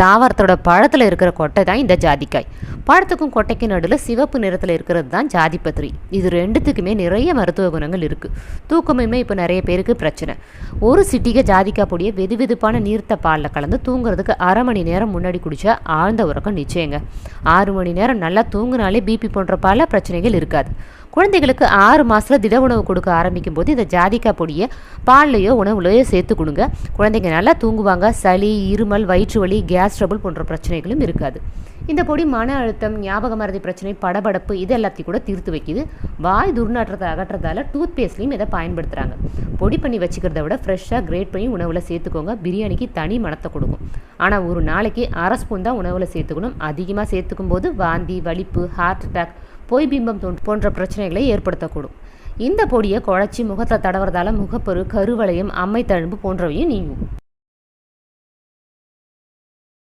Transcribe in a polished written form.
தாவரத்தோட பழத்தில் இருக்கிற கொட்டை தான் இந்த ஜாதிக்காய். பழத்துக்கும் கொட்டைக்கும் நடுவில் சிவப்பு நிறத்தில் இருக்கிறது தான் ஜாதிபத்திரி. இது ரெண்டுத்துக்குமே நிறைய மருத்துவ குணங்கள் இருக்குது. தூக்கமுமே இப்போ நிறைய பேருக்கு பிரச்சனை. ஒரு சிட்டிகை ஜாதிக்காய் பொடியை வெதுவெதுப்பான நீர்த்த பாலில் கலந்து தூங்குறதுக்கு அரை மணி நேரம் முன்னாடி குடித்தா ஆழ்ந்த உறக்கம் நிச்சயங்க. 6 மணி நேரம் நல்லா தூங்குனாலே பிபி போன்ற பல பிரச்சனைகள் இருக்காது. குழந்தைகளுக்கு 6 மாதத்தில் திட உணவு கொடுக்க ஆரம்பிக்கும் போது இந்த ஜாதிக்காய் பொடியை பால்லையோ உணவுலையோ சேர்த்து கொடுங்க. குழந்தைங்க நல்லா தூங்குவாங்க. சளி, இருமல், வயிற்று வலி, கேஸ் ட்ரபிள் போன்ற பிரச்சனைகளும் இருக்காது. இந்த பொடி மன அழுத்தம், ஞாபக மறதி பிரச்சனை, படபடப்பு இது எல்லாத்தையும் கூட தீர்த்து வைக்குது. வாய் துர்நாற்றத்தை அகற்றதால டூத் பேஸ்ட்லையும் இதை பயன்படுத்துகிறாங்க. பொடி பண்ணி வச்சுக்கிறத விட ஃப்ரெஷ்ஷாக கிரேட் பண்ணி உணவில் சேர்த்துக்கோங்க. பிரியாணிக்கு தனி மணத்தை கொடுக்கும். ஆனால் ஒரு நாளைக்கு 1/2 ஸ்பூன் தான் உணவில் சேர்த்துக்கணும். அதிகமாக சேர்த்துக்கும் போது வாந்தி, வலிப்பு, ஹார்ட் அட்டாக், பொய் பிம்பம் போன்ற பிரச்சனைகளை ஏற்படுத்தக்கூடும். இந்த பொடியை குழச்சி முகத்தை தடவுறதால முகப்பரு, கருவளையம், அம்மை தழும்பு போன்றவையும் நீங்கும்.